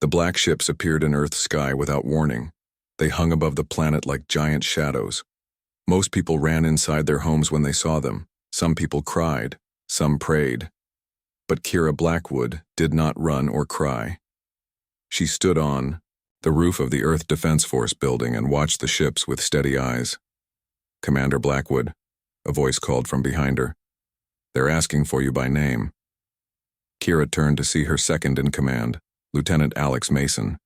The black ships appeared in Earth's sky without warning. They hung above the planet like giant shadows. Most people ran inside their homes when they saw them. Some people cried, some prayed. But Kira Blackwood did not run or cry. She stood on the roof of the Earth Defense Force building and watched the ships with steady eyes. "Commander Blackwood," a voice called from behind her. "They're asking for you by name." Kira turned to see her second in command, Lieutenant Alex Mason.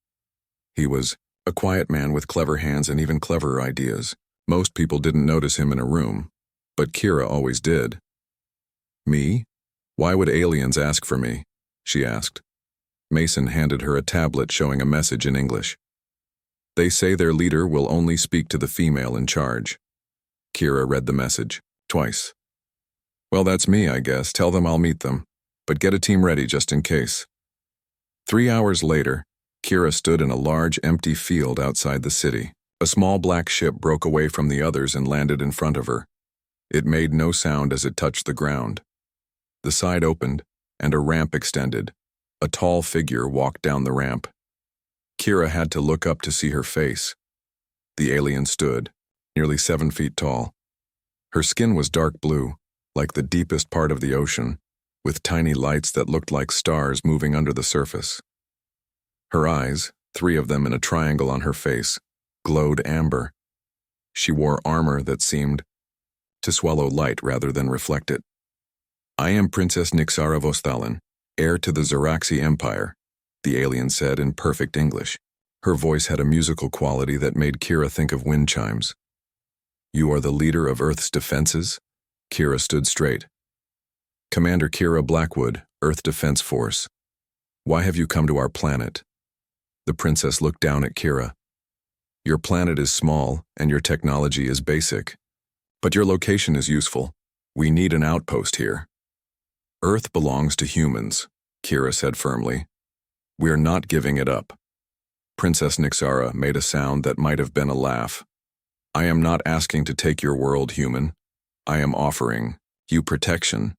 He was a quiet man with clever hands and even cleverer ideas. Most people didn't notice him in a room, but Kira always did. "Me? Why would aliens ask for me?" she asked. Mason handed her a tablet showing a message in English. "They say their leader will only speak to the female in charge." Kira read the message twice. "Well, that's me, I guess. Tell them I'll meet them, but get a team ready just in case." 3 hours later, Kira stood in a large, empty field outside the city. A small black ship broke away from the others and landed in front of her. It made no sound as it touched the ground. The side opened, and a ramp extended. A tall figure walked down the ramp. Kira had to look up to see her face. The alien stood, nearly 7 feet tall. Her skin was dark blue, like the deepest part of the ocean, with tiny lights that looked like stars moving under the surface. Her eyes, 3 of them in a triangle on her face, glowed amber. She wore armor that seemed to swallow light rather than reflect it. "I am Princess Nixara Vostalen, heir to the Zeraxi Empire," the alien said in perfect English. Her voice had a musical quality that made Kira think of wind chimes. "You are the leader of Earth's defenses?" Kira stood straight. "Commander Kira Blackwood, Earth Defense Force. Why have you come to our planet?" The princess looked down at Kira. "Your planet is small, and your technology is basic. But your location is useful. We need an outpost here." "Earth belongs to humans," Kira said firmly. "We're not giving it up." Princess Nixara made a sound that might have been a laugh. "I am not asking to take your world, human. I am offering you protection.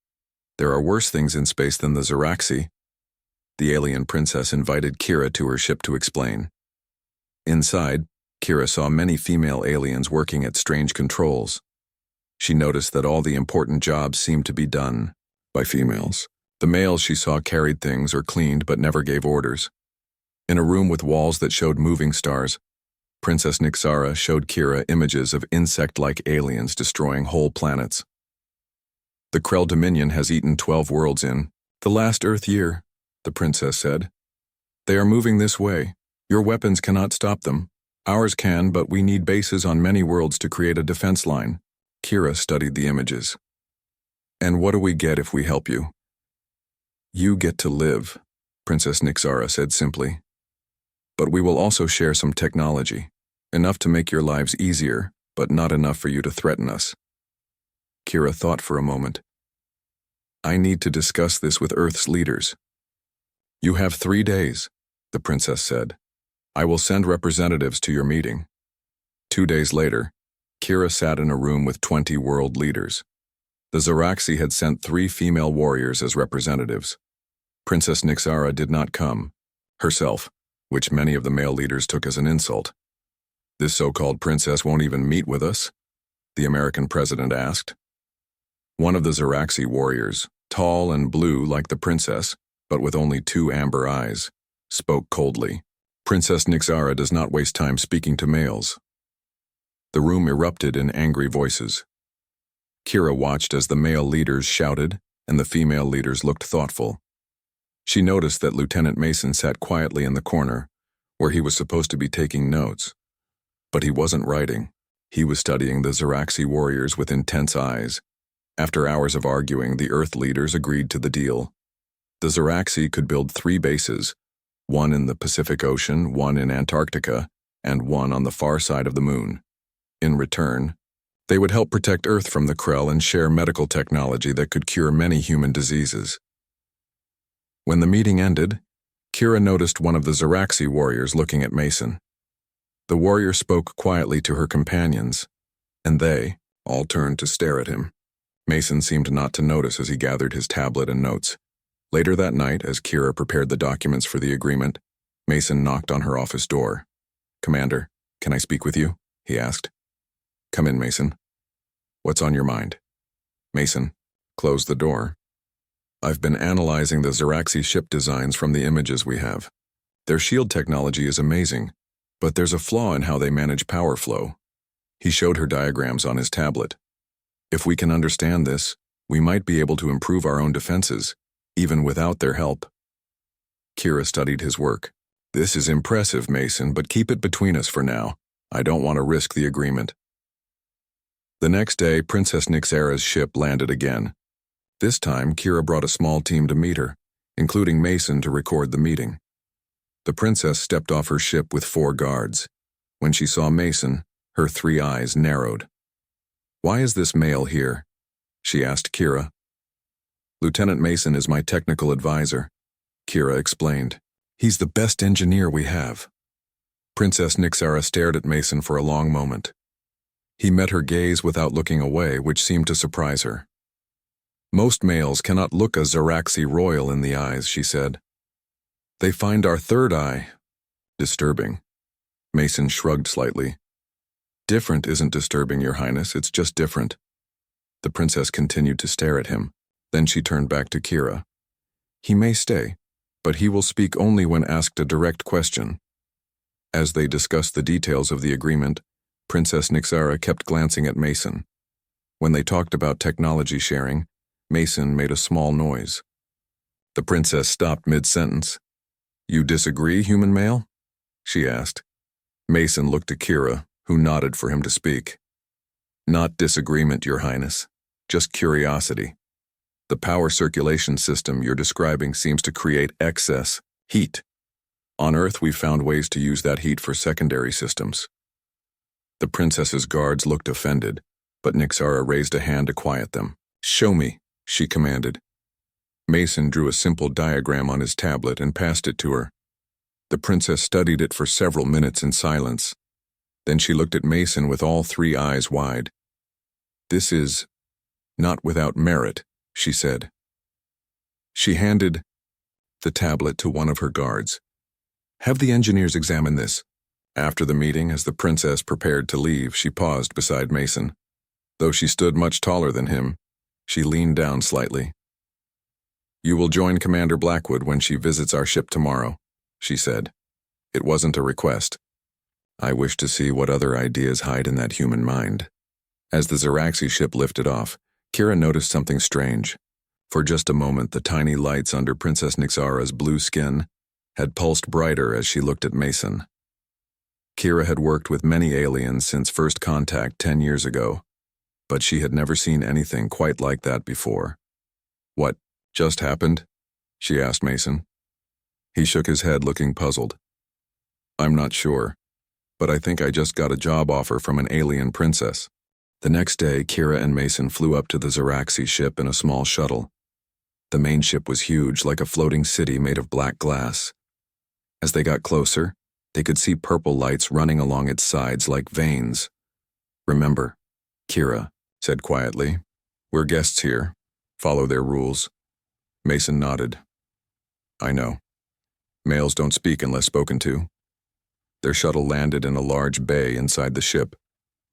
There are worse things in space than the Zeraxi." The alien princess invited Kira to her ship to explain. Inside, Kira saw many female aliens working at strange controls. She noticed that all the important jobs seemed to be done by females. The males she saw carried things or cleaned but never gave orders. In a room with walls that showed moving stars, Princess Nixara showed Kira images of insect-like aliens destroying whole planets. "The Krell Dominion has eaten 12 worlds in the last Earth year," the princess said. "They are moving this way. Your weapons cannot stop them. Ours can, but we need bases on many worlds to create a defense line." Kira studied the images. "And what do we get if we help you?" "You get to live," Princess Nixara said simply. "But we will also share some technology, enough to make your lives easier, but not enough for you to threaten us." Kira thought for a moment. "I need to discuss this with Earth's leaders." "You have 3 days," the princess said. "I will send representatives to your meeting." 2 days later, Kira sat in a room with 20 world leaders. The Zeraxi had sent 3 female warriors as representatives. Princess Nixara did not come, herself, which many of the male leaders took as an insult. "This so-called princess won't even meet with us?" the American president asked. One of the Zeraxi warriors, tall and blue like the princess, but with only 2 amber eyes, spoke coldly. "Princess Nixara does not waste time speaking to males." The room erupted in angry voices. Kira watched as the male leaders shouted and the female leaders looked thoughtful. She noticed that Lieutenant Mason sat quietly in the corner, where he was supposed to be taking notes. But he wasn't writing. He was studying the Zeraxi warriors with intense eyes. After hours of arguing, the Earth leaders agreed to the deal. The Zeraxi could build 3 bases, one in the Pacific Ocean, one in Antarctica, and one on the far side of the moon. In return, they would help protect Earth from the Krell and share medical technology that could cure many human diseases. When the meeting ended, Kira noticed one of the Zeraxi warriors looking at Mason. The warrior spoke quietly to her companions, and they all turned to stare at him. Mason seemed not to notice as he gathered his tablet and notes. Later that night, as Kira prepared the documents for the agreement, Mason knocked on her office door. "Commander, can I speak with you?" he asked. "Come in, Mason. What's on your mind?" Mason closed the door. "I've been analyzing the Zeraxi ship designs from the images we have. Their shield technology is amazing, but there's a flaw in how they manage power flow." He showed her diagrams on his tablet. "If we can understand this, we might be able to improve our own defenses, even without their help." Kira studied his work. "This is impressive, Mason, but keep it between us for now. I don't want to risk the agreement." The next day, Princess Nixara's ship landed again. This time, Kira brought a small team to meet her, including Mason to record the meeting. The princess stepped off her ship with 4 guards. When she saw Mason, her 3 eyes narrowed. "Why is this male here?" she asked Kira. "Lieutenant Mason is my technical advisor," Kira explained. "He's the best engineer we have." Princess Nixara stared at Mason for a long moment. He met her gaze without looking away, which seemed to surprise her. "Most males cannot look a Zeraxi royal in the eyes," she said. "They find our 3rd eye disturbing." Mason shrugged slightly. "Different isn't disturbing, Your Highness, it's just different." The princess continued to stare at him. Then she turned back to Kira. "He may stay, but he will speak only when asked a direct question." As they discussed the details of the agreement, Princess Nixara kept glancing at Mason. When they talked about technology sharing, Mason made a small noise. The princess stopped mid-sentence. "You disagree, human male?" she asked. Mason looked at Kira, who nodded for him to speak. "Not disagreement, Your Highness, just curiosity. The power circulation system you're describing seems to create excess heat. On Earth, we've found ways to use that heat for secondary systems." The princess's guards looked offended, but Nixara raised a hand to quiet them. "Show me," she commanded. Mason drew a simple diagram on his tablet and passed it to her. The princess studied it for several minutes in silence. Then she looked at Mason with all 3 eyes wide. "This is not without merit," she said. She handed the tablet to one of her guards. "Have the engineers examine this." After the meeting, as the princess prepared to leave, she paused beside Mason. Though she stood much taller than him, she leaned down slightly. "You will join Commander Blackwood when she visits our ship tomorrow," she said. It wasn't a request. "I wish to see what other ideas hide in that human mind." As the Zeraxi ship lifted off, Kira noticed something strange. For just a moment, the tiny lights under Princess Nixara's blue skin had pulsed brighter as she looked at Mason. Kira had worked with many aliens since first contact 10 years ago, but she had never seen anything quite like that before. "What just happened?" she asked Mason. He shook his head, looking puzzled. "I'm not sure, but I think I just got a job offer from an alien princess." The next day, Kira and Mason flew up to the Zeraxi ship in a small shuttle. The main ship was huge, like a floating city made of black glass. As they got closer, they could see purple lights running along its sides like veins. "Remember," Kira said quietly, "we're guests here. Follow their rules." Mason nodded. "I know. Males don't speak unless spoken to." Their shuttle landed in a large bay inside the ship.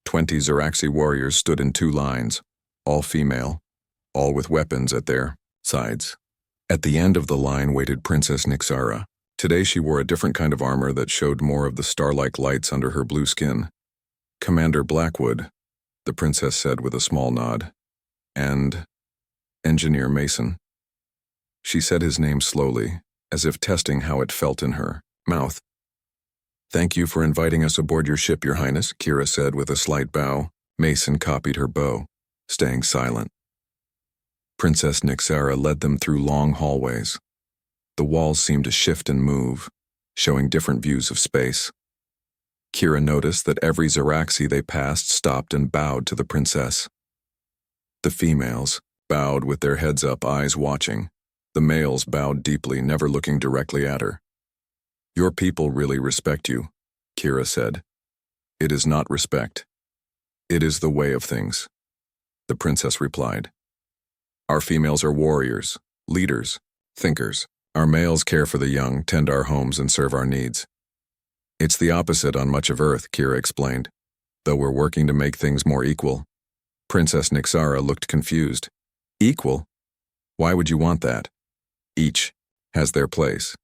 20 Zeraxi warriors stood in 2 lines, all female, all with weapons at their sides. At the end of the line waited Princess Nixara. Today she wore a different kind of armor that showed more of the star-like lights under her blue skin. "Commander Blackwood," the princess said with a small nod. "And Engineer Mason." She said his name slowly, as if testing how it felt in her mouth. "Thank you for inviting us aboard your ship, Your Highness," Kira said with a slight bow. Mason copied her bow, staying silent. Princess Nixara led them through long hallways. The walls seemed to shift and move, showing different views of space. Kira noticed that every Zeraxi they passed stopped and bowed to the princess. The females bowed with their heads up, eyes watching. The males bowed deeply, never looking directly at her. "Your people really respect you," Kira said. "It is not respect. It is the way of things," the princess replied. "Our females are warriors, leaders, thinkers. Our males care for the young, tend our homes, and serve our needs. It's the opposite on much of Earth, Kira explained, though we're working to make things more equal. Princess Nixara looked confused. Equal? Why would you want that? Each has their place.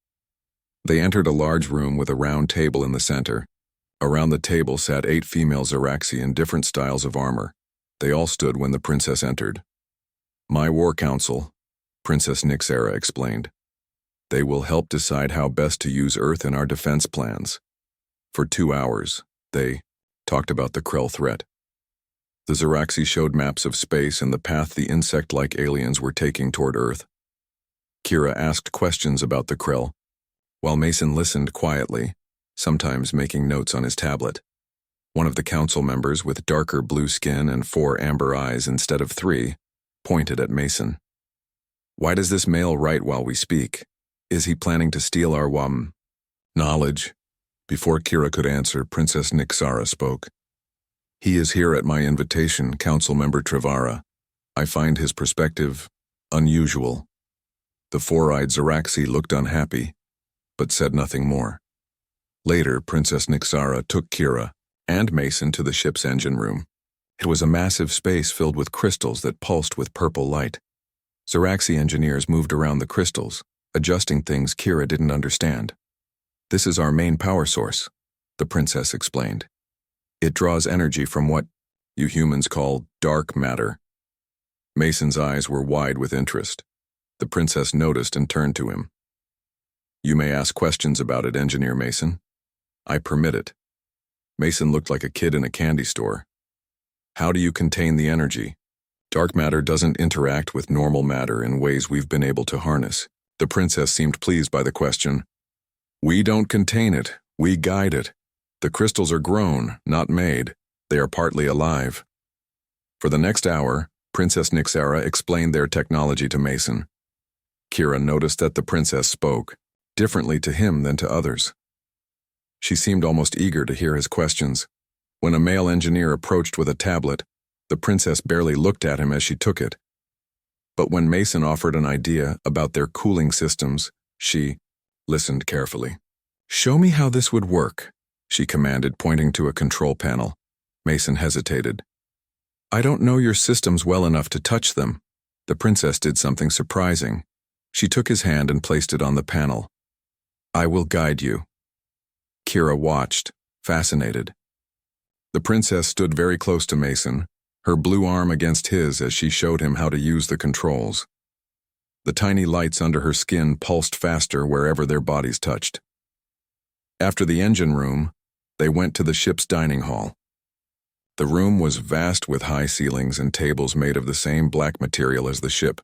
They entered a large room with a round table in the center. Around the table sat 8 female Ziraxi in different styles of armor. They all stood when the princess entered. My war council, Princess Nixara explained. They will help decide how best to use Earth in our defense plans. For 2 hours, they talked about the Krell threat. The Ziraxi showed maps of space and the path the insect-like aliens were taking toward Earth. Kira asked questions about the Krell, while Mason listened quietly, sometimes making notes on his tablet. One of the council members with darker blue skin and 4 amber eyes instead of 3 pointed at Mason. Why does this male write while we speak? Is he planning to steal our knowledge? Before Kira could answer, Princess Nixara spoke. He is here at my invitation, Council Member Trevara. I find his perspective unusual. The 4-eyed Ziraxi looked unhappy, but said nothing more. Later, Princess Nixara took Kira and Mason to the ship's engine room. It was a massive space filled with crystals that pulsed with purple light. Ziraxi engineers moved around the crystals, adjusting things Kira didn't understand. This is our main power source, the princess explained. It draws energy from what you humans call dark matter. Mason's eyes were wide with interest. The princess noticed and turned to him. You may ask questions about it, Engineer Mason. I permit it. Mason looked like a kid in a candy store. How do you contain the energy? Dark matter doesn't interact with normal matter in ways we've been able to harness. The princess seemed pleased by the question. We don't contain it, we guide it. The crystals are grown, not made. They are partly alive. For the next hour, Princess Nixara explained their technology to Mason. Kira noticed that the princess spoke, differently to him than to others. She seemed almost eager to hear his questions. When a male engineer approached with a tablet, the princess barely looked at him as she took it. But when Mason offered an idea about their cooling systems, she listened carefully. Show me how this would work, she commanded, pointing to a control panel. Mason hesitated. I don't know your systems well enough to touch them. The princess did something surprising. She took his hand and placed it on the panel. I will guide you. Kira watched, fascinated. The princess stood very close to Mason, her blue arm against his as she showed him how to use the controls. The tiny lights under her skin pulsed faster wherever their bodies touched. After the engine room, they went to the ship's dining hall. The room was vast with high ceilings and tables made of the same black material as the ship.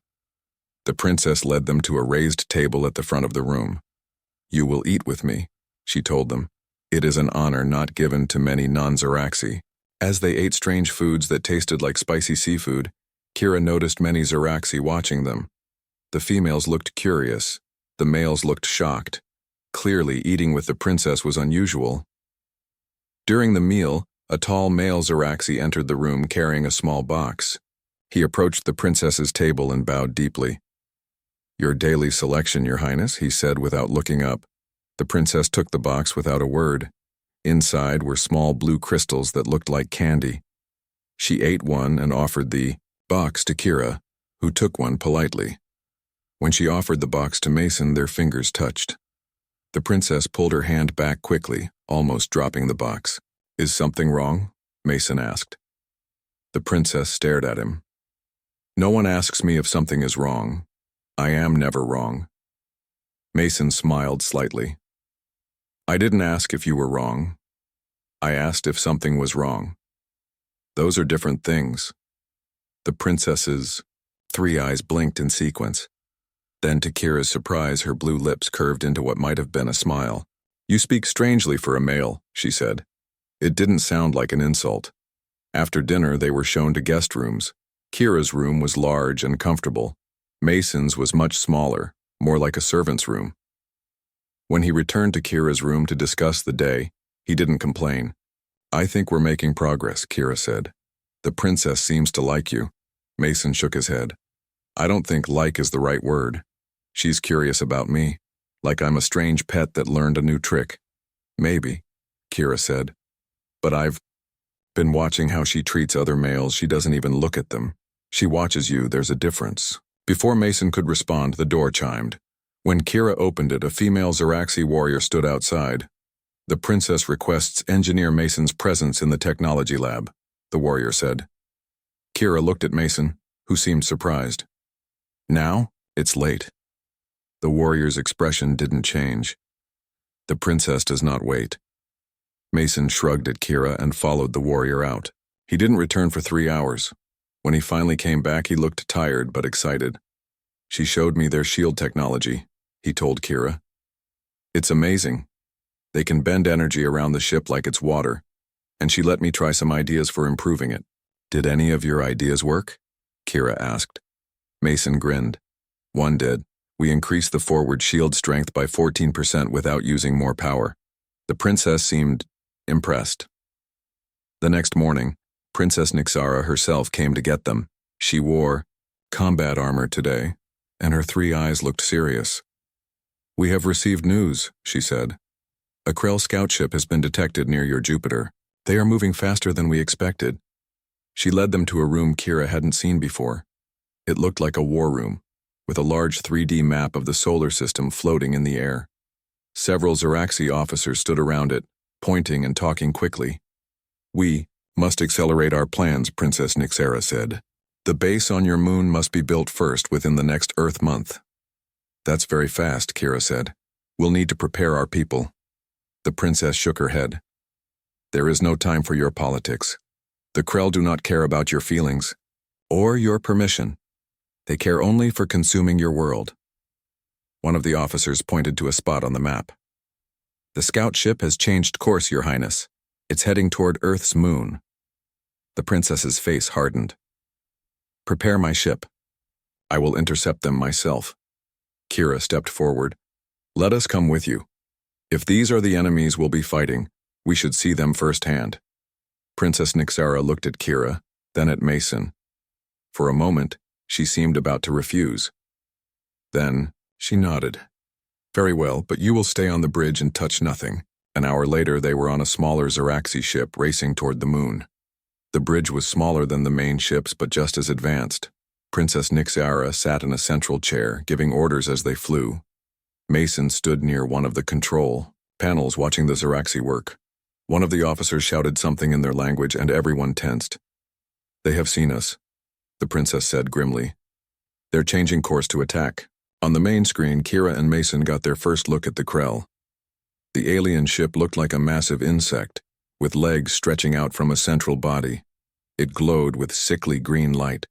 The princess led them to a raised table at the front of the room. You will eat with me, she told them. It is an honor not given to many non-Ziraxi. As they ate strange foods that tasted like spicy seafood, Kira noticed many Ziraxi watching them. The females looked curious. The males looked shocked. Clearly, eating with the princess was unusual. During the meal, a tall male Ziraxi entered the room carrying a small box. He approached the princess's table and bowed deeply. Your daily selection, Your Highness, he said without looking up. The princess took the box without a word. Inside were small blue crystals that looked like candy. She ate one and offered the box to Kira, who took one politely. When she offered the box to Mason, their fingers touched. The princess pulled her hand back quickly, almost dropping the box. Is something wrong? Mason asked. The princess stared at him. No one asks me if something is wrong. I am never wrong. Mason smiled slightly. I didn't ask if you were wrong. I asked if something was wrong. Those are different things. The princess's 3 eyes blinked in sequence. Then, to Kira's surprise, her blue lips curved into what might have been a smile. You speak strangely for a male, she said. It didn't sound like an insult. After dinner, they were shown to guest rooms. Kira's room was large and comfortable. Mason's was much smaller, more like a servant's room. When he returned to Kira's room to discuss the day, he didn't complain. I think we're making progress, Kira said. The princess seems to like you. Mason shook his head. I don't think like is the right word. She's curious about me, like I'm a strange pet that learned a new trick. Maybe, Kira said. But I've been watching how she treats other males. She doesn't even look at them. She watches you. There's a difference. Before Mason could respond, the door chimed. When Kira opened it, a female Zeraxi warrior stood outside. The princess requests Engineer Mason's presence in the technology lab, the warrior said. Kira looked at Mason, who seemed surprised. Now? It's late. The warrior's expression didn't change. The princess does not wait. Mason shrugged at Kira and followed the warrior out. He didn't return for 3 hours. When he finally came back, he looked tired but excited. She showed me their shield technology, he told Kira. It's amazing. They can bend energy around the ship like it's water, and she let me try some ideas for improving it. Did any of your ideas work? Kira asked. Mason grinned. One did. We increased the forward shield strength by 14% without using more power. The princess seemed impressed. The next morning, Princess Nixara herself came to get them. She wore combat armor today, and her 3 eyes looked serious. We have received news, she said. A Krell scout ship has been detected near your Jupiter. They are moving faster than we expected. She led them to a room Kira hadn't seen before. It looked like a war room, with a large 3D map of the solar system floating in the air. Several Zeraxi officers stood around it, pointing and talking quickly. We must accelerate our plans, Princess Nixara said. The base on your moon must be built first within the next Earth month. That's very fast, Kira said. We'll need to prepare our people. The princess shook her head. There is no time for your politics. The Krell do not care about your feelings, or your permission. They care only for consuming your world. One of the officers pointed to a spot on the map. The scout ship has changed course, Your Highness. It's heading toward Earth's moon. The princess's face hardened. Prepare my ship. I will intercept them myself. Kira stepped forward. Let us come with you. If these are the enemies we'll be fighting, we should see them firsthand. Princess Nixara looked at Kira, then at Mason. For a moment, she seemed about to refuse. Then, she nodded. Very well, but you will stay on the bridge and touch nothing. An hour later, they were on a smaller Zeraxi ship racing toward the moon. The bridge was smaller than the main ships, but just as advanced. Princess Nixara sat in a central chair, giving orders as they flew. Mason stood near one of the control panels watching the Zeraxi work. One of the officers shouted something in their language and everyone tensed. They have seen us, the princess said grimly. They're changing course to attack. On the main screen, Kira and Mason got their first look at the Krell. The alien ship looked like a massive insect, with legs stretching out from a central body. It glowed with sickly green light.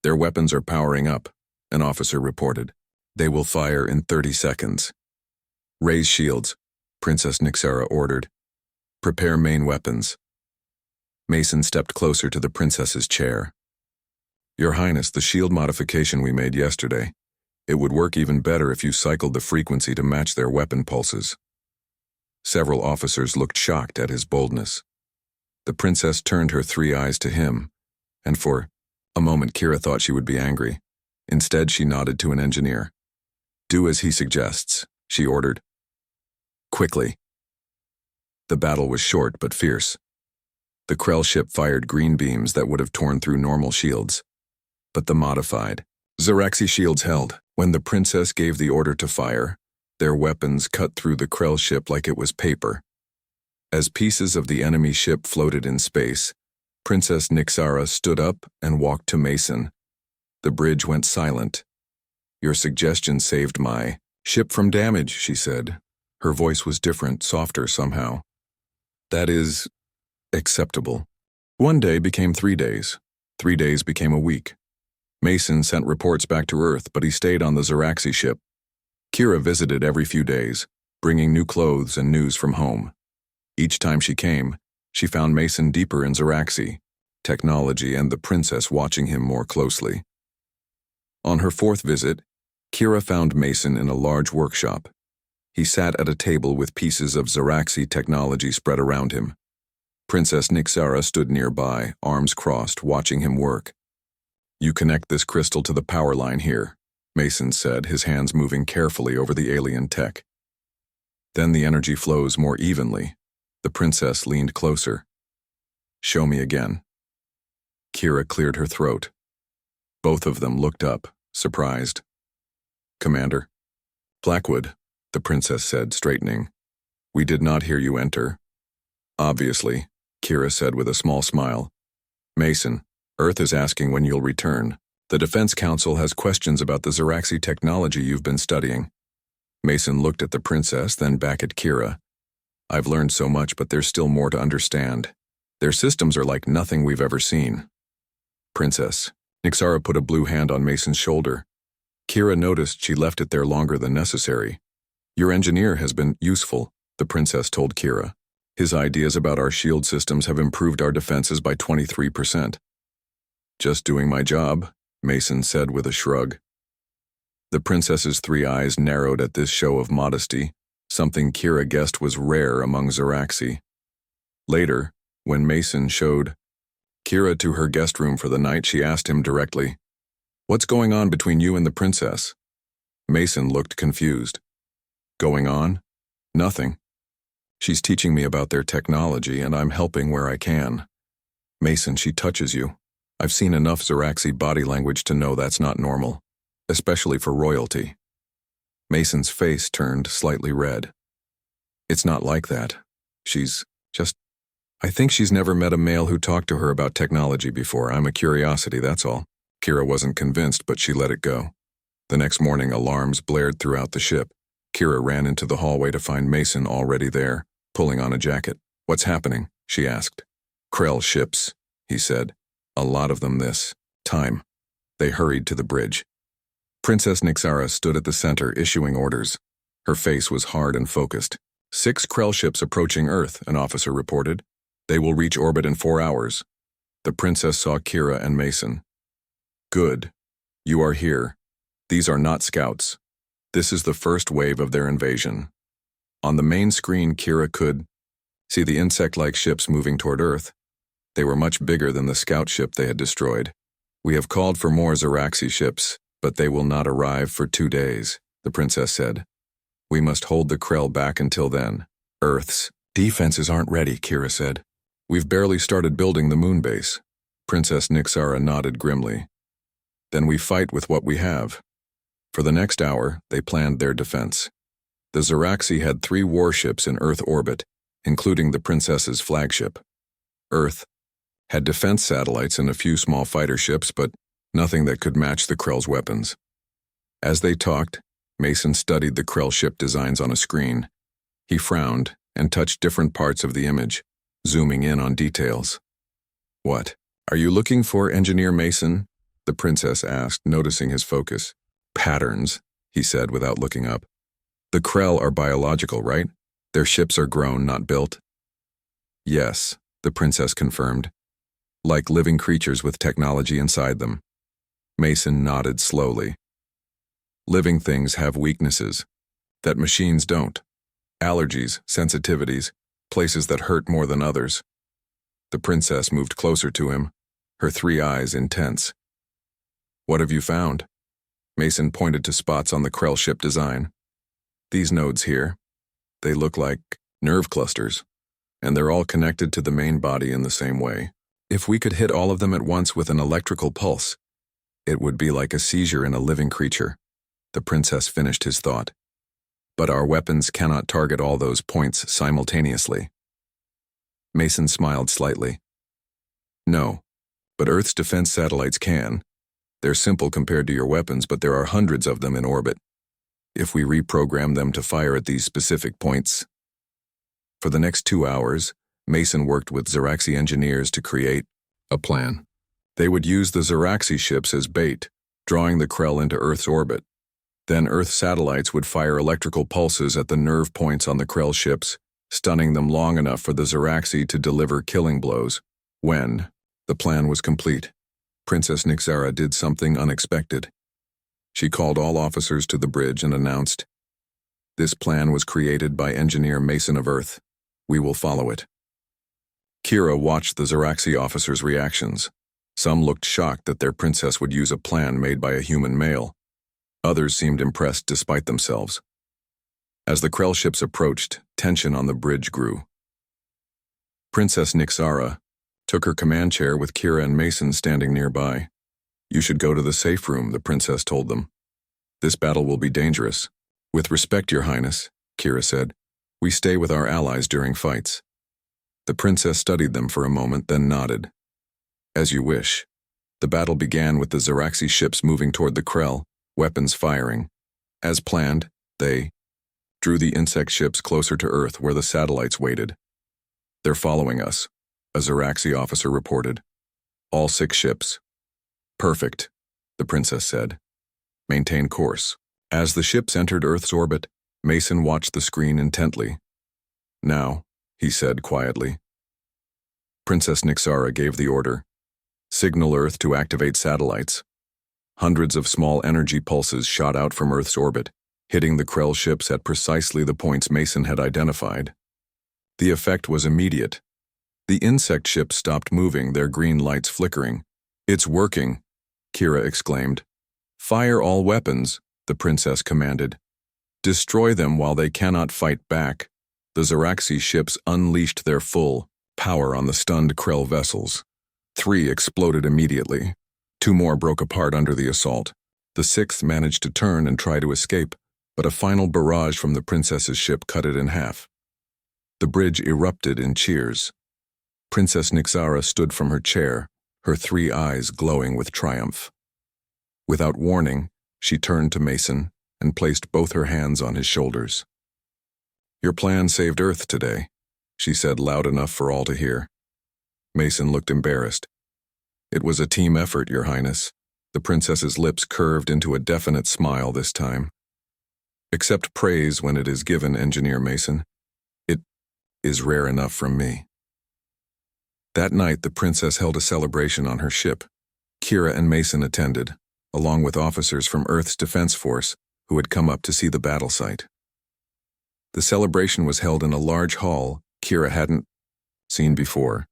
Their weapons are powering up, an officer reported. They will fire in 30 seconds. Raise shields, Princess Nixara ordered. Prepare main weapons. Mason stepped closer to the princess's chair. Your Highness, the shield modification we made yesterday. It would work even better if you cycled the frequency to match their weapon pulses. Several officers looked shocked at his boldness. The princess turned her 3 eyes to him, and for a moment Kira thought she would be angry. Instead, she nodded to an engineer. Do as he suggests, she ordered. Quickly. The battle was short but fierce. The Krell ship fired green beams that would have torn through normal shields. But the modified Zeraxi shields held. When the princess gave the order to fire, their weapons cut through the Krell ship like it was paper. As pieces of the enemy ship floated in space, Princess Nixara stood up and walked to Mason. The bridge went silent. Your suggestion saved my ship from damage, she said. Her voice was different, softer somehow. That is acceptable. 1 day became 3 days. 3 days became a week. Mason sent reports back to Earth, but he stayed on the Zeraxi ship. Kira visited every few days, bringing new clothes and news from home. Each time she came, she found Mason deeper in Zeraxi, technology and the princess watching him more closely. On her 4th visit, Kira found Mason in a large workshop. He sat at a table with pieces of Zeraxi technology spread around him. Princess Nixara stood nearby, arms crossed, watching him work. You connect this crystal to the power line here, Mason said, his hands moving carefully over the alien tech. Then the energy flows more evenly. The princess leaned closer. Show me again. Kira cleared her throat. Both of them looked up, surprised. Commander. Blackwood, the princess said, straightening. We did not hear you enter. Obviously, Kira said with a small smile. Mason, Earth is asking when you'll return. The Defense Council has questions about the Zeraxi technology you've been studying. Mason looked at the princess, then back at Kira. I've learned so much, but there's still more to understand. Their systems are like nothing we've ever seen. Princess. Nixara put a blue hand on Mason's shoulder. Kira noticed she left it there longer than necessary. Your engineer has been useful, the princess told Kira. His ideas about our shield systems have improved our defenses by 23%. Just doing my job, Mason said with a shrug. The princess's three eyes narrowed at this show of modesty, something Kira guessed was rare among Zeraxi. Later, when Mason showed Kira to her guest room for the night, she asked him directly, What's going on between you and the princess? Mason looked confused. Going on? Nothing. She's teaching me about their technology, and I'm helping where I can. Mason, she touches you. I've seen enough Zeraxi body language to know that's not normal, especially for royalty. Mason's face turned slightly red. It's not like that. I think she's never met a male who talked to her about technology before. I'm a curiosity, that's all. Kira wasn't convinced, but she let it go. The next morning, alarms blared throughout the ship. Kira ran into the hallway to find Mason already there, pulling on a jacket. What's happening? She asked. Krell ships, he said. A lot of them this time. They hurried to the bridge. Princess Nixara stood at the center, issuing orders. Her face was hard and focused. 6 Krell ships approaching Earth, an officer reported. They will reach orbit in 4 hours. The princess saw Kira and Mason. Good. You are here. These are not scouts. This is the first wave of their invasion. On the main screen, Kira could see the insect-like ships moving toward Earth. They were much bigger than the scout ship they had destroyed. We have called for more Zeraxi ships, but they will not arrive for 2 days, the princess said. We must hold the Krell back until then. Earth's defenses aren't ready, Kira said. We've barely started building the moon base. Princess Nixara nodded grimly. Then we fight with what we have. For the next hour, they planned their defense. The Zeraxi had 3 warships in Earth orbit, including the princess's flagship. Earth had defense satellites and a few small fighter ships, but nothing that could match the Krell's weapons. As they talked, Mason studied the Krell ship designs on a screen. He frowned and touched different parts of the image, zooming in on details. What? Are you looking for, Engineer Mason? The princess asked, noticing his focus. Patterns, he said without looking up. The Krell are biological, right? Their ships are grown, not built. Yes, the princess confirmed. Like living creatures with technology inside them. Mason nodded slowly. Living things have weaknesses that machines don't. Allergies, sensitivities, places that hurt more than others. The princess moved closer to him, her 3 eyes intense. What have you found? Mason pointed to spots on the Krell ship design. These nodes here, they look like nerve clusters, and they're all connected to the main body in the same way. If we could hit all of them at once with an electrical pulse, it would be like a seizure in a living creature. The princess finished his thought. But our weapons cannot target all those points simultaneously. Mason smiled slightly. No, but Earth's defense satellites can. They're simple compared to your weapons, but there are hundreds of them in orbit. If we reprogram them to fire at these specific points. For the next 2 hours, Mason worked with Zeraxi engineers to create a plan. They would use the Zeraxi ships as bait, drawing the Krell into Earth's orbit. Then Earth satellites would fire electrical pulses at the nerve points on the Krell ships, stunning them long enough for the Zeraxi to deliver killing blows. When the plan was complete, Princess Nixara did something unexpected. She called all officers to the bridge and announced, "This plan was created by Engineer Mason of Earth. We will follow it." Kira watched the Zeraxi officers' reactions. Some looked shocked that their princess would use a plan made by a human male. Others seemed impressed despite themselves. As the Krell ships approached, tension on the bridge grew. Princess Nixara took her command chair with Kira and Mason standing nearby. "You should go to the safe room," the princess told them. "This battle will be dangerous." "With respect, Your Highness," Kira said, "we stay with our allies during fights." The princess studied them for a moment, then nodded. "As you wish." The battle began with the Zeraxi ships moving toward the Krell, weapons firing. As planned, they drew the insect ships closer to Earth where the satellites waited. "They're following us," a Zeraxi officer reported. "All 6 ships." "Perfect," the princess said. "Maintain course." As the ships entered Earth's orbit, Mason watched the screen intently. "Now," he said quietly. Princess Nixara gave the order. "Signal Earth to activate satellites." Hundreds of small energy pulses shot out from Earth's orbit, hitting the Krell ships at precisely the points Mason had identified. The effect was immediate. The insect ships stopped moving, their green lights flickering. "It's working," Kira exclaimed. "Fire all weapons," the princess commanded. "Destroy them while they cannot fight back." The Zeraxi ships unleashed their full power on the stunned Krell vessels. 3 exploded immediately. 2 more broke apart under the assault. The 6th managed to turn and try to escape, but a final barrage from the princess's ship cut it in half. The bridge erupted in cheers. Princess Nixara stood from her chair, her 3 eyes glowing with triumph. Without warning, she turned to Mason and placed both her hands on his shoulders. "Your plan saved Earth today," she said loud enough for all to hear. Mason looked embarrassed. "It was a team effort, Your Highness." The princess's lips curved into a definite smile this time. "Accept praise when it is given, Engineer Mason. It is rare enough from me." That night, the princess held a celebration on her ship. Kira and Mason attended, along with officers from Earth's Defense Force who had come up to see the battle site. The celebration was held in a large hall Kira hadn't seen before.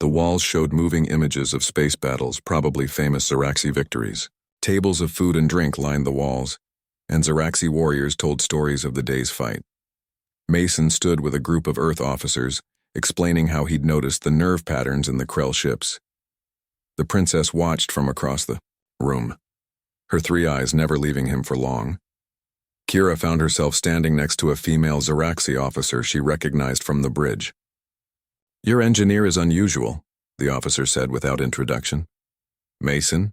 The walls showed moving images of space battles, probably famous Zeraxi victories. Tables of food and drink lined the walls, and Zeraxi warriors told stories of the day's fight. Mason stood with a group of Earth officers, explaining how he'd noticed the nerve patterns in the Krell ships. The princess watched from across the room, her 3 eyes never leaving him for long. Kira found herself standing next to a female Zeraxi officer she recognized from the bridge. "Your engineer is unusual," the officer said without introduction. "Mason?"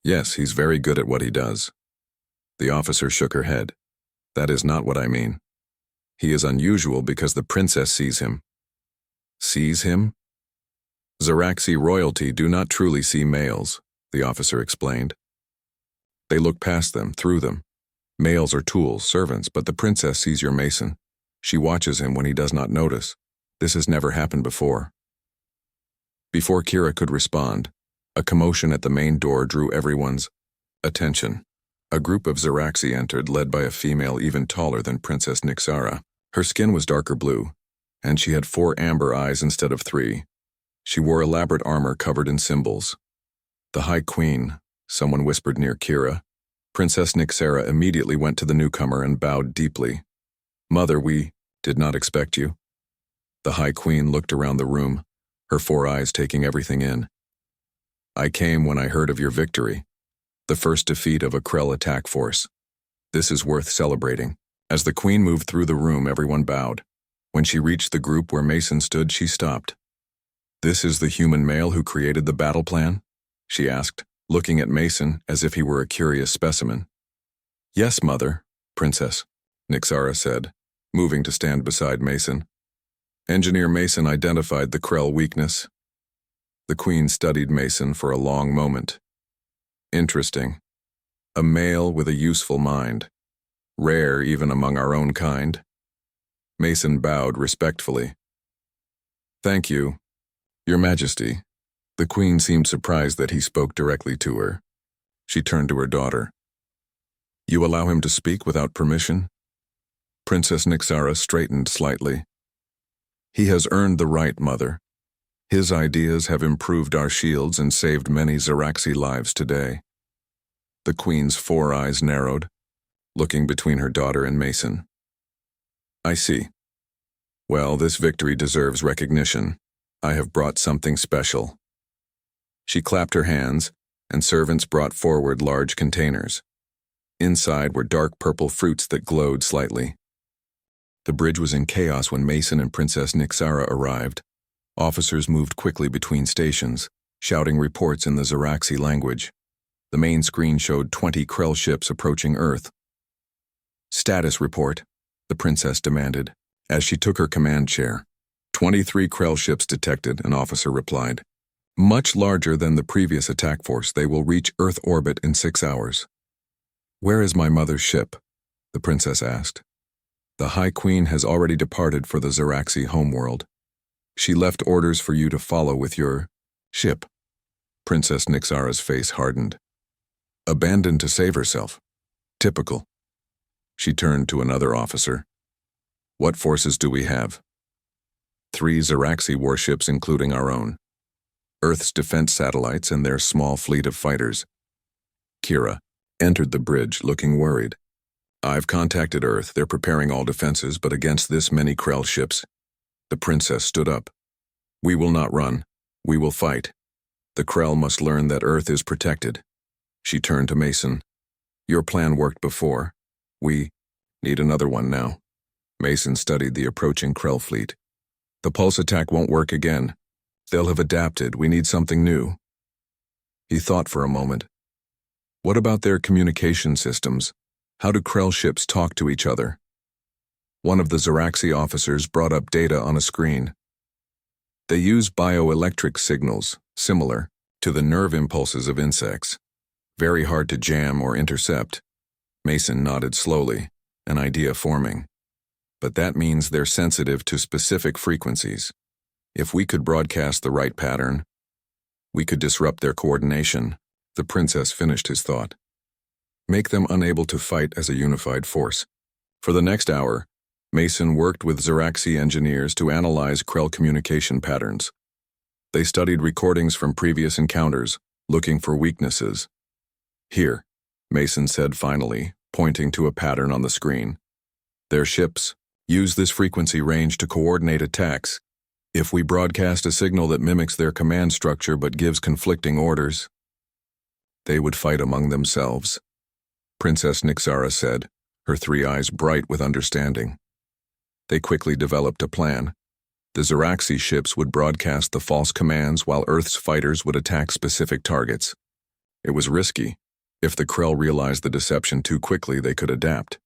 "Yes, he's very good at what he does." The officer shook her head. "That is not what I mean. He is unusual because the princess sees him." "Sees him?" "Zeraxi royalty do not truly see males," the officer explained. "They look past them, through them. Males are tools, servants, but the princess sees your Mason. She watches him when he does not notice. This has never happened before." Before Kira could respond, a commotion at the main door drew everyone's attention. A group of Zeraxi entered, led by a female even taller than Princess Nixara. Her skin was darker blue, and she had 4 amber eyes instead of 3. She wore elaborate armor covered in symbols. "The High Queen," someone whispered near Kira. Princess Nixara immediately went to the newcomer and bowed deeply. "Mother, we did not expect you." The High Queen looked around the room, her 4 eyes taking everything in. "I came when I heard of your victory, the first defeat of a Krell attack force. This is worth celebrating." As the Queen moved through the room, everyone bowed. When she reached the group where Mason stood, she stopped. "This is the human male who created the battle plan?" she asked, looking at Mason as if he were a curious specimen. "Yes, Mother," Princess Nixara said, moving to stand beside Mason. Engineer Mason identified the Krell weakness. The Queen studied Mason for a long moment. "Interesting. A male with a useful mind. Rare even among our own kind." Mason bowed respectfully. "Thank you, Your Majesty." The Queen seemed surprised that he spoke directly to her. She turned to her daughter. "You allow him to speak without permission?" Princess Nixara straightened slightly. "He has earned the right, Mother. His ideas have improved our shields and saved many Zeraxi lives today." The Queen's 4 eyes narrowed, looking between her daughter and Mason. I see. Well, this victory deserves recognition. I have brought something special. She clapped her hands, and servants brought forward large containers. Inside were dark purple fruits that glowed slightly. The bridge was in chaos when Mason and Princess Nixara arrived. Officers moved quickly between stations, shouting reports in the Zaraxi language. The main screen showed 20 Krell ships approaching Earth. Status report, the princess demanded, as she took her command chair. 23 Krell ships detected, an officer replied. Much larger than the previous attack force, they will reach Earth orbit in 6 hours. Where is my mother's ship? The princess asked. The High Queen has already departed for the Zaraxi homeworld. She left orders for you to follow with your ship. Princess Nixara's face hardened. Abandoned to save herself. Typical. She turned to another officer. What forces do we have? 3 Zaraxi warships, including our own. Earth's defense satellites and their small fleet of fighters. Kira entered the bridge, looking worried. I've contacted Earth. They're preparing all defenses, but against this many Krell ships. The princess stood up. We will not run. We will fight. The Krell must learn that Earth is protected. She turned to Mason. Your plan worked before. We need another one now. Mason studied the approaching Krell fleet. The pulse attack won't work again. They'll have adapted. We need something new. He thought for a moment. What about their communication systems? How do Krell ships talk to each other? One of the Zaraxi officers brought up data on a screen. They use bioelectric signals, similar to the nerve impulses of insects. Very hard to jam or intercept. Mason nodded slowly, an idea forming. But that means they're sensitive to specific frequencies. If we could broadcast the right pattern, we could disrupt their coordination. The princess finished his thought. Make them unable to fight as a unified force. For the next hour, Mason worked with Zaraxi engineers to analyze Krell communication patterns. They studied recordings from previous encounters, looking for weaknesses. Here, Mason said finally, pointing to a pattern on the screen. Their ships use this frequency range to coordinate attacks. If we broadcast a signal that mimics their command structure but gives conflicting orders, they would fight among themselves. Princess Nixara said, her 3 eyes bright with understanding. They quickly developed a plan. The Zaraxi ships would broadcast the false commands while Earth's fighters would attack specific targets. It was risky. If the Krell realized the deception too quickly, they could adapt.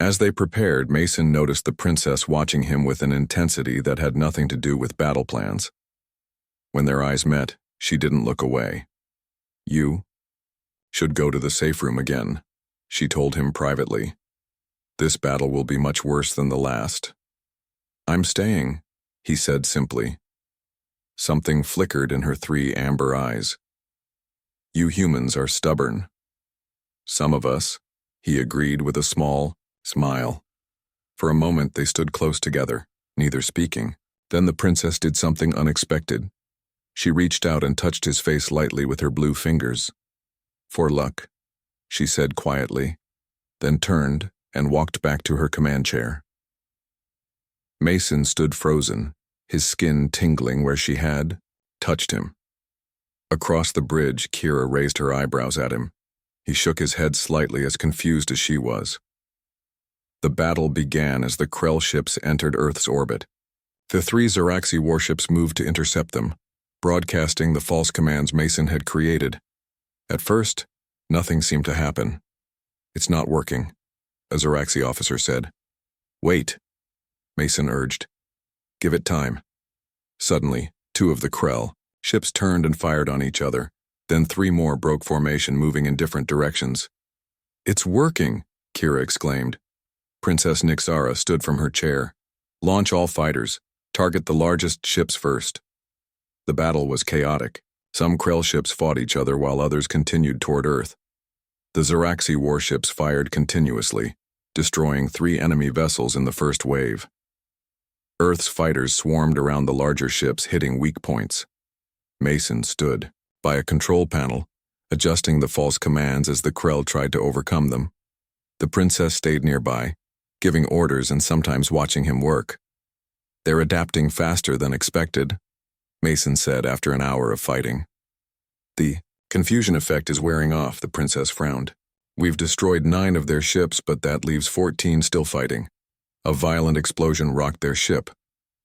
As they prepared, Mason noticed the princess watching him with an intensity that had nothing to do with battle plans. When their eyes met, she didn't look away. You should go to the safe room again, she told him privately. This battle will be much worse than the last. I'm staying, he said simply. Something flickered in her 3 amber eyes. You humans are stubborn. Some of us, he agreed with a small smile. For a moment they stood close together, neither speaking. Then the princess did something unexpected. She reached out and touched his face lightly with her blue fingers. For luck, she said quietly, then turned and walked back to her command chair. Mason stood frozen, his skin tingling where she had touched him. Across the bridge, Kira raised her eyebrows at him. He shook his head slightly, as confused as she was. The battle began as the Krell ships entered Earth's orbit. The 3 Zaraxi warships moved to intercept them, broadcasting the false commands Mason had created. At first, nothing seemed to happen. It's not working, a Zaraxi officer said. Wait, Mason urged. Give it time. Suddenly, 2 of the Krell ships turned and fired on each other. Then 3 more broke formation, moving in different directions. It's working, Kira exclaimed. Princess Nixara stood from her chair. Launch all fighters. Target the largest ships first. The battle was chaotic. Some Krell ships fought each other while others continued toward Earth. The Zaraxi warships fired continuously, destroying 3 enemy vessels in the first wave. Earth's fighters swarmed around the larger ships, hitting weak points. Mason stood by a control panel, adjusting the false commands as the Krell tried to overcome them. The princess stayed nearby, giving orders and sometimes watching him work. "They're adapting faster than expected," Mason said after an hour of fighting. "The confusion effect is wearing off," the princess frowned. "We've destroyed 9 of their ships, but that leaves 14 still fighting." A violent explosion rocked their ship.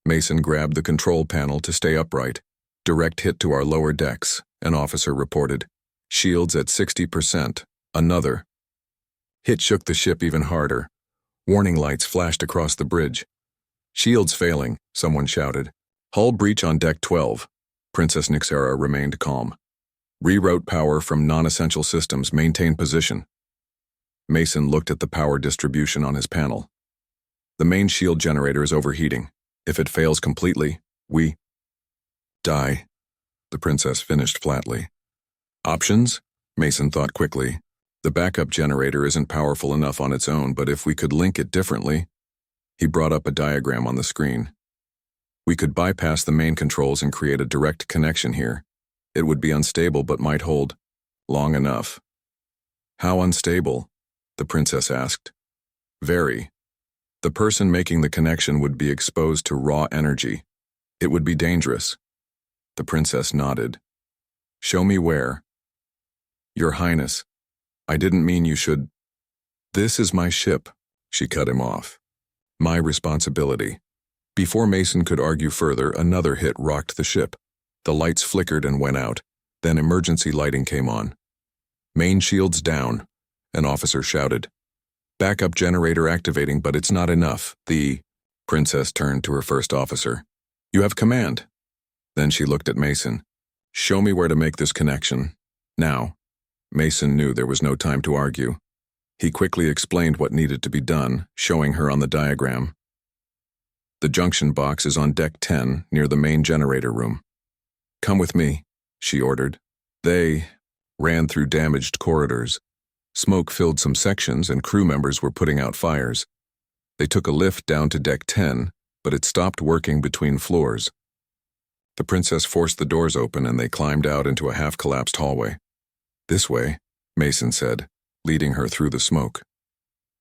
Mason grabbed the control panel to stay upright. "Direct hit to our lower decks," an officer reported. "Shields at 60%. Another." Hit shook the ship even harder. Warning lights flashed across the bridge. "Shields failing," someone shouted. "Hull breach on deck 12. Princess Nixara remained calm. "Reroute power from non-essential systems. Maintain position." Mason looked at the power distribution on his panel. "The main shield generator is overheating. If it fails completely, we die," the princess finished flatly. "Options?" Mason thought quickly. "The backup generator isn't powerful enough on its own, but if we could link it differently..." He brought up a diagram on the screen. "We could bypass the main controls and create a direct connection here. It would be unstable but might hold long enough." "How unstable?" the princess asked. "Very. The person making the connection would be exposed to raw energy. It would be dangerous." The princess nodded. "Show me where." "Your Highness, I didn't mean you should..." "This is my ship," she cut him off. "My responsibility." Before Mason could argue further, another hit rocked the ship. The lights flickered and went out. Then emergency lighting came on. "Main shields down," an officer shouted. "Backup generator activating, but it's not enough." The princess turned to her first officer. "You have command." Then she looked at Mason. "Show me where to make this connection. Now." Mason knew there was no time to argue. He quickly explained what needed to be done, showing her on the diagram. "The junction box is on deck 10, near the main generator room." "Come with me," she ordered. They ran through damaged corridors. Smoke filled some sections and crew members were putting out fires. They took a lift down to deck 10, but it stopped working between floors. The princess forced the doors open and they climbed out into a half-collapsed hallway. "This way," Mason said, leading her through the smoke.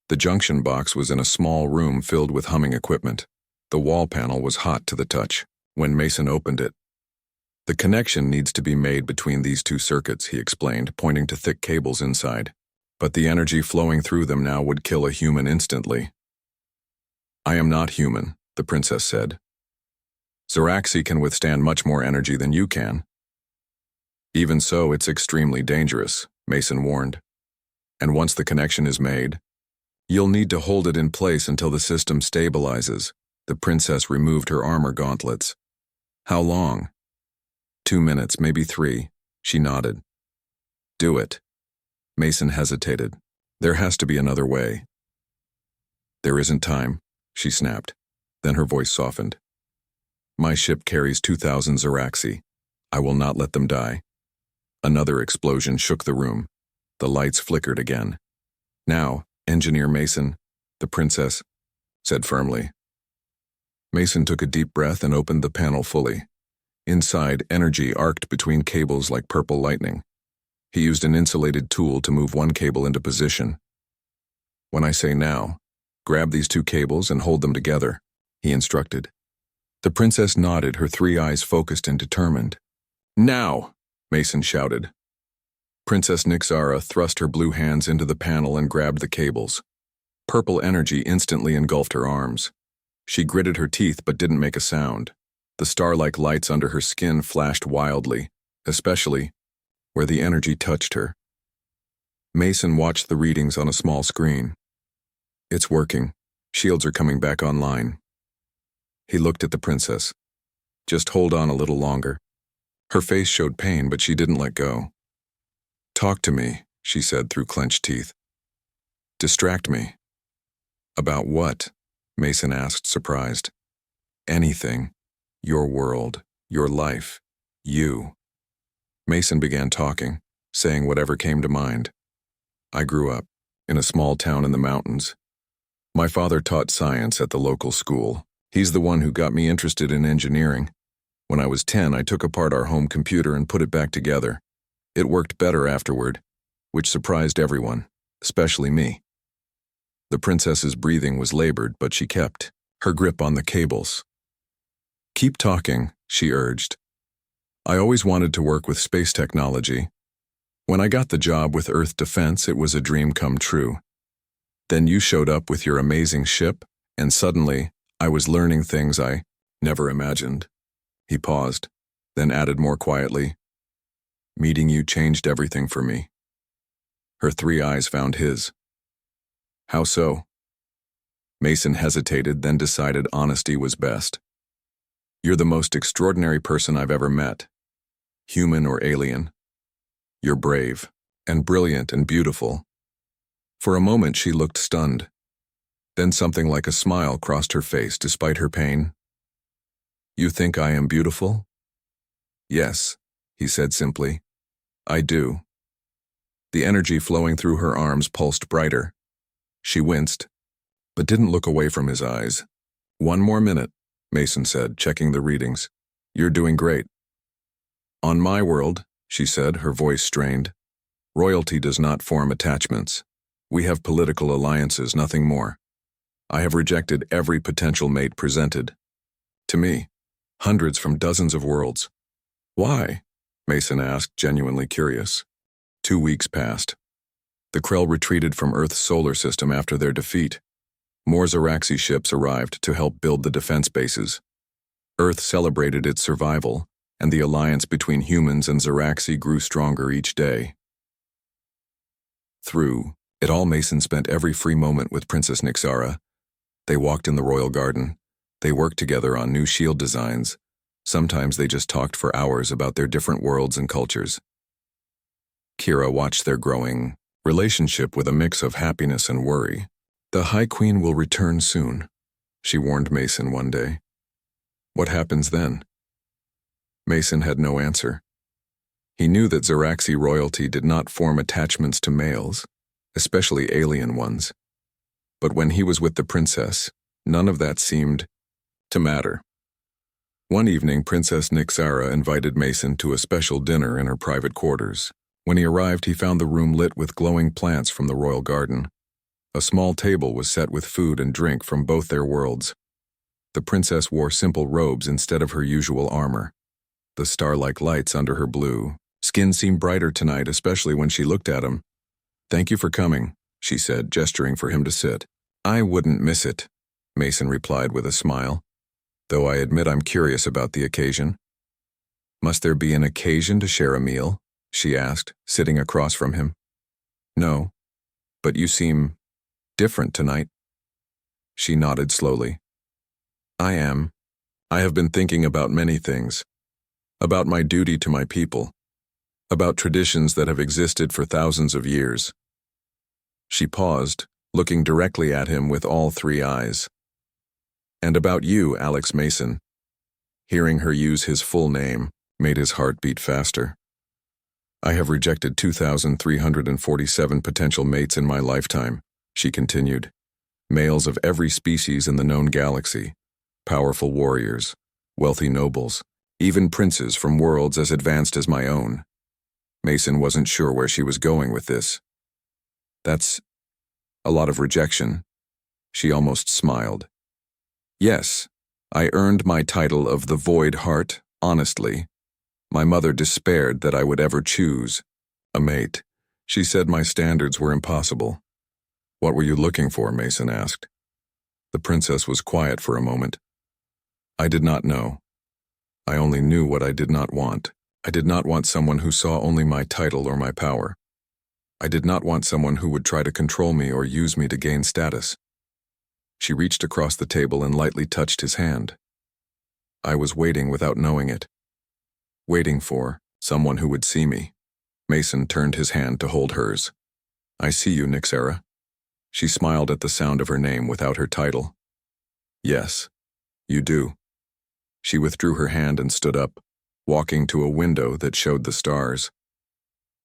The junction box was in a small room filled with humming equipment. The wall panel was hot to the touch when Mason opened it. "The connection needs to be made between these 2 circuits," he explained, pointing to thick cables inside. "But the energy flowing through them now would kill a human instantly." "I am not human," the princess said. "Zoraxi can withstand much more energy than you can." "Even so, it's extremely dangerous," Mason warned. "And once the connection is made, you'll need to hold it in place until the system stabilizes." The princess removed her armor gauntlets. "How long?" 2 minutes, maybe 3, she nodded. "Do it." Mason hesitated. "There has to be another way." "There isn't time," she snapped. Then her voice softened. "My ship carries 2,000 Zoraxi. I will not let them die." Another explosion shook the room. The lights flickered again. "Now, Engineer Mason," the princess said firmly. Mason took a deep breath and opened the panel fully. Inside, energy arced between cables like purple lightning. He used an insulated tool to move one cable into position. "When I say now, grab these 2 cables and hold them together," he instructed. The princess nodded, her 3 eyes focused and determined. "Now!" Mason shouted. Princess Nixara thrust her blue hands into the panel and grabbed the cables. Purple energy instantly engulfed her arms. She gritted her teeth but didn't make a sound. The star-like lights under her skin flashed wildly, especially where the energy touched her. Mason watched the readings on a small screen. "It's working. Shields are coming back online." He looked at the princess. "Just hold on a little longer." Her face showed pain, but she didn't let go. "Talk to me," she said through clenched teeth. "Distract me." "About what?" Mason asked, surprised. "Anything. Your world, your life, you." Mason began talking, saying whatever came to mind. "I grew up in a small town in the mountains. My father taught science at the local school. He's the one who got me interested in engineering. When I was 10, I took apart our home computer and put it back together. It worked better afterward, which surprised everyone, especially me. The princess's breathing was labored, but she kept her grip on the cables. "Keep talking," she urged. "I always wanted to work with space technology. When I got the job with Earth Defense, it was a dream come true. Then you showed up with your amazing ship, and suddenly, I was learning things I never imagined." He paused, then added more quietly, "Meeting you changed everything for me." Her three eyes found his. "How so?" Mason hesitated, then decided honesty was best. "You're the most extraordinary person I've ever met, human or alien. You're brave, and brilliant and beautiful." For a moment she looked stunned. Then something like a smile crossed her face despite her pain. "You think I am beautiful?" "Yes," he said simply. "I do." The energy flowing through her arms pulsed brighter. She winced, but didn't look away from his eyes. "One more minute," Mason said, checking the readings. "You're doing great." "On my world," she said, her voice strained, "royalty does not form attachments. We have political alliances, nothing more. I have rejected every potential mate presented. To me, hundreds from dozens of worlds." "Why?" Mason asked, genuinely curious. 2 weeks passed. The Krell retreated from Earth's solar system after their defeat. More Zeraxi ships arrived to help build the defense bases. Earth celebrated its survival, and the alliance between humans and Zeraxi grew stronger each day. Through it all, Mason spent every free moment with Princess Nixara. They walked in the royal garden. They worked together on new shield designs. Sometimes they just talked for hours about their different worlds and cultures. Kira watched their growing relationship with a mix of happiness and worry. "The High Queen will return soon," she warned Mason one day. "What happens then?" Mason had no answer. He knew that Zeraxi royalty did not form attachments to males, especially alien ones. But when he was with the princess, none of that seemed to matter. One evening, Princess Nixara invited Mason to a special dinner in her private quarters. When he arrived, he found the room lit with glowing plants from the royal garden. A small table was set with food and drink from both their worlds. The princess wore simple robes instead of her usual armor. The star-like lights under her blue skin seemed brighter tonight, especially when she looked at him. "Thank you for coming," she said, gesturing for him to sit. "I wouldn't miss it," Mason replied with a smile, "though I admit I'm curious about the occasion." "Must there be an occasion to share a meal?" she asked, sitting across from him. "No, but you seem different tonight." She nodded slowly. "I am. I have been thinking about many things. About my duty to my people. About traditions that have existed for thousands of years." She paused, looking directly at him with all three eyes. "And about you, Alex Mason." Hearing her use his full name made his heart beat faster. "I have rejected 2,347 potential mates in my lifetime," she continued. "Males of every species in the known galaxy, powerful warriors, wealthy nobles, even princes from worlds as advanced as my own." Mason wasn't sure where she was going with this. "That's a lot of rejection." She almost smiled. "Yes, I earned my title of the Void Heart, honestly. My mother despaired that I would ever choose a mate. She said my standards were impossible." "What were you looking for?" Mason asked. The princess was quiet for a moment. "I did not know. I only knew what I did not want. I did not want someone who saw only my title or my power. I did not want someone who would try to control me or use me to gain status." She reached across the table and lightly touched his hand. "I was waiting without knowing it. Waiting for someone who would see me." Mason turned his hand to hold hers. "I see you, Nixara." She smiled at the sound of her name without her title. "Yes, you do." She withdrew her hand and stood up, walking to a window that showed the stars.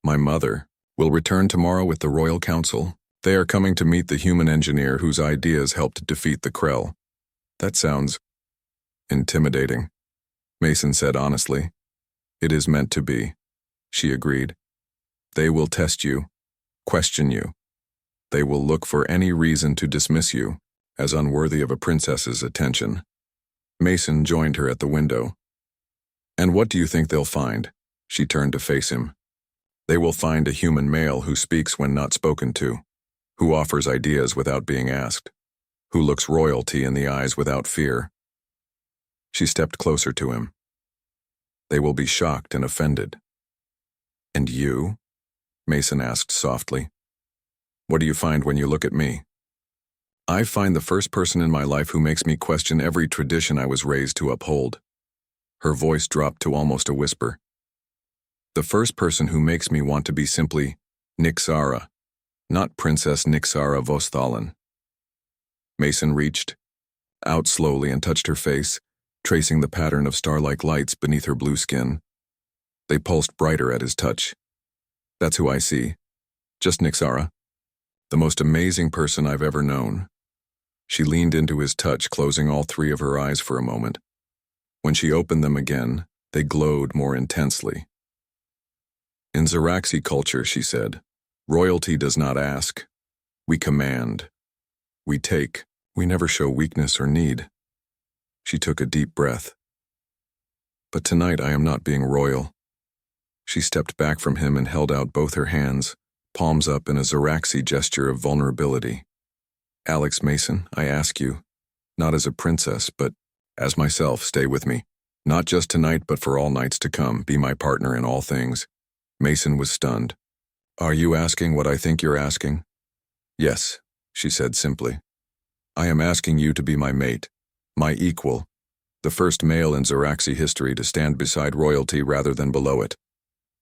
"My mother will return tomorrow with the Royal Council. They are coming to meet the human engineer whose ideas helped defeat the Krell." "That sounds intimidating," Mason said honestly. "It is meant to be," she agreed. They will test you, question you. They will look for any reason to dismiss you as unworthy of a princess's attention. Mason joined her at the window. And what do you think they'll find? She turned to face him. They will find a human male who speaks when not spoken to, who offers ideas without being asked, who looks royalty in the eyes without fear. She stepped closer to him. They will be shocked and offended. And you? Mason asked softly. What do you find when you look at me? I find the first person in my life who makes me question every tradition I was raised to uphold. Her voice dropped to almost a whisper. The first person who makes me want to be simply Nixara, not Princess Nixara Vostalen. Mason reached out slowly and touched her face, tracing the pattern of star-like lights beneath her blue skin. They pulsed brighter at his touch. That's who I see. Just Nixara. The most amazing person I've ever known. She leaned into his touch, closing all three of her eyes for a moment. When she opened them again, they glowed more intensely. In Zaraxi culture, she said, royalty does not ask. We command. We take. We never show weakness or need. She took a deep breath. But tonight I am not being royal. She stepped back from him and held out both her hands, palms up in a Zaraxi gesture of vulnerability. Alex Mason, I ask you, not as a princess, but as myself, stay with me. Not just tonight, but for all nights to come, be my partner in all things. Mason was stunned. Are you asking what I think you're asking? Yes, she said simply. I am asking you to be my mate, my equal, the first male in Zaraxi history to stand beside royalty rather than below it.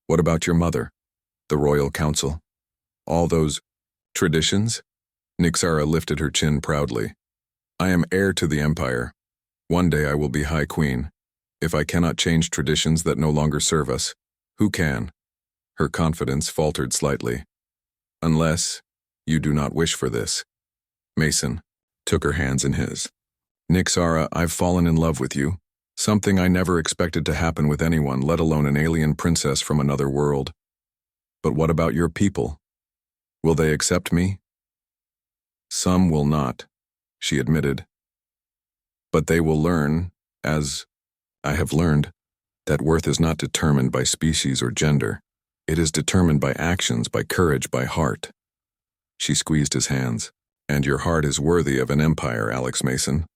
What about your mother? The royal council? All those traditions? Nixara lifted her chin proudly. I am heir to the empire. One day I will be High Queen. If I cannot change traditions that no longer serve us, who can? Her confidence faltered slightly. Unless you do not wish for this. Mason took her hands in his. Nixara, I've fallen in love with you. Something I never expected to happen with anyone, let alone an alien princess from another world. But what about your people? Will they accept me? Some will not, she admitted. But they will learn, as I have learned, that worth is not determined by species or gender. It is determined by actions, by courage, by heart. She squeezed his hands. And your heart is worthy of an empire, Alex Mason.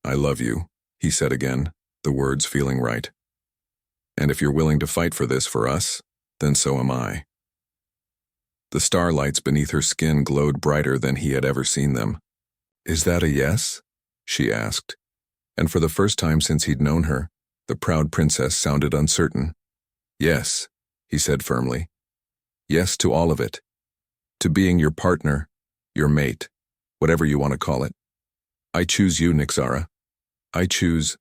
I love you, he said again, the words feeling right. And if you're willing to fight for this for us, then so am I. The starlights beneath her skin glowed brighter than he had ever seen them. Is that a yes? She asked. And for the first time since he'd known her, the proud princess sounded uncertain. Yes, he said firmly. Yes to all of it. To being your partner, your mate, whatever you want to call it. I choose you, Nixara. I choose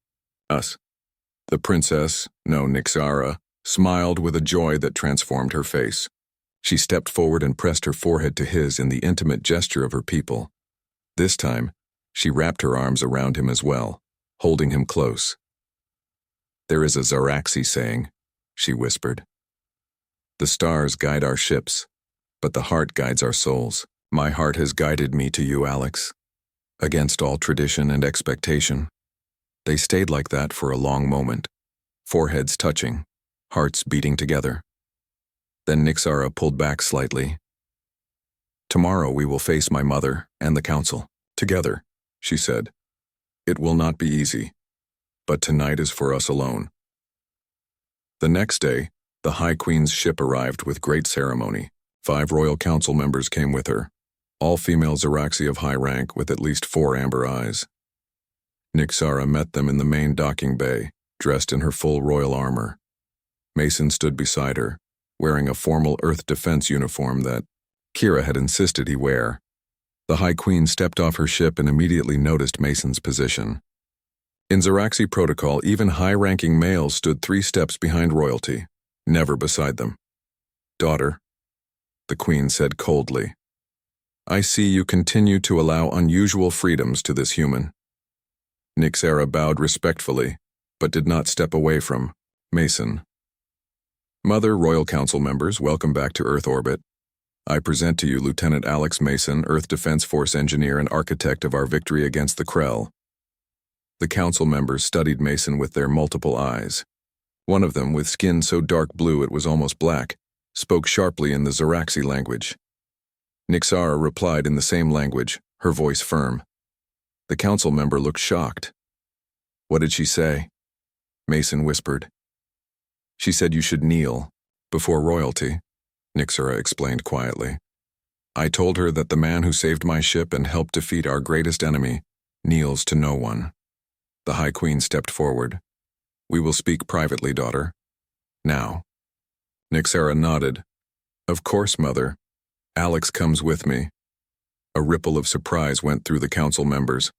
us. The princess, no, Nixara, smiled with a joy that transformed her face. She stepped forward and pressed her forehead to his in the intimate gesture of her people. This time, she wrapped her arms around him as well, holding him close. There is a Zaraxi saying, she whispered. The stars guide our ships, but the heart guides our souls. My heart has guided me to you, Alex. Against all tradition and expectation. They stayed like that for a long moment, foreheads touching, hearts beating together. Then Nixara pulled back slightly. Tomorrow we will face my mother and the council. Together, she said. It will not be easy, but tonight is for us alone. The next day, the High Queen's ship arrived with great ceremony. 5 royal council members came with her, all female Zaraxi of high rank with at least 4 amber eyes. Nixara met them in the main docking bay, dressed in her full royal armor. Mason stood beside her, wearing a formal Earth Defense uniform that Kira had insisted he wear. The High Queen stepped off her ship and immediately noticed Mason's position. In Zaraxi protocol, even high-ranking males stood 3 steps behind royalty, never beside them. Daughter, the Queen said coldly, I see you continue to allow unusual freedoms to this human. Nixara bowed respectfully, but did not step away from Mason. Mother, Royal Council members, welcome back to Earth orbit. I present to you Lieutenant Alex Mason, Earth Defense Force engineer and architect of our victory against the Krell. The council members studied Mason with their multiple eyes. One of them, with skin so dark blue it was almost black, spoke sharply in the Zaraxi language. Nixara replied in the same language, her voice firm. The council member looked shocked. What did she say? Mason whispered. She said you should kneel before royalty, Nixara explained quietly. I told her that the man who saved my ship and helped defeat our greatest enemy kneels to no one. The High Queen stepped forward. We will speak privately, daughter. Now. Nixara nodded. Of course, Mother. Alex comes with me. A ripple of surprise went through the council members.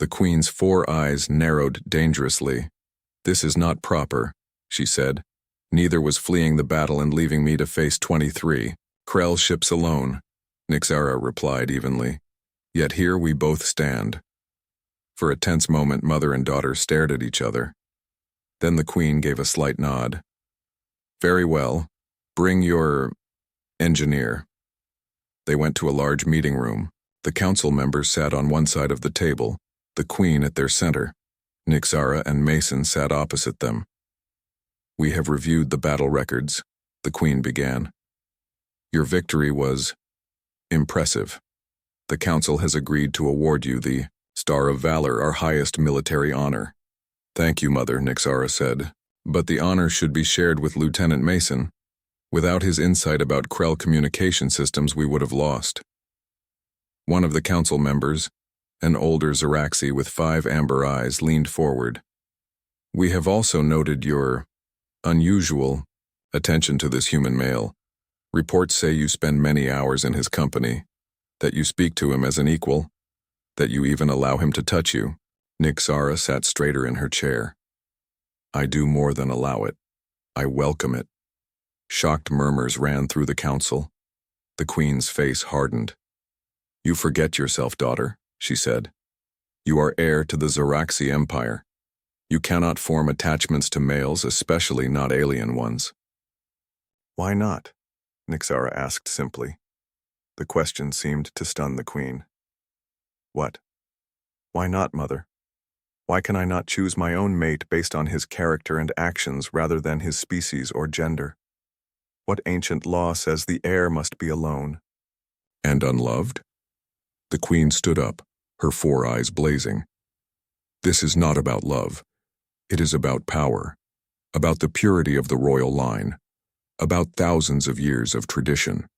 The Queen's 4 eyes narrowed dangerously. This is not proper, she said. Neither was fleeing the battle and leaving me to face 23 Krell ships alone, Nixara replied evenly. Yet here we both stand. For a tense moment, mother and daughter stared at each other. Then the Queen gave a slight nod. Very well. Bring your engineer. They went to a large meeting room. The council members sat on one side of the table, the Queen at their center. Nixara and Mason sat opposite them. We have reviewed the battle records, the Queen began. Your victory was impressive. The Council has agreed to award you the Star of Valor, our highest military honor. Thank you, Mother, Nixara said, but the honor should be shared with Lieutenant Mason. Without his insight about Krell communication systems, we would have lost. One of the council members, an older Zaraxi with 5 amber eyes, leaned forward. We have also noted your unusual attention to this human male. Reports say you spend many hours in his company, that you speak to him as an equal, that you even allow him to touch you. Nixara sat straighter in her chair. I do more than allow it. I welcome it. Shocked murmurs ran through the council. The Queen's face hardened. You forget yourself, daughter, she said. You are heir to the Zaraxi Empire. You cannot form attachments to males, especially not alien ones. Why not? Nixara asked simply. The question seemed to stun the Queen. What? Why not, Mother? Why can I not choose my own mate based on his character and actions rather than his species or gender? What ancient law says the heir must be alone? And unloved? The Queen stood up, her 4 eyes blazing. This is not about love. It is about power, about the purity of the royal line, about thousands of years of tradition.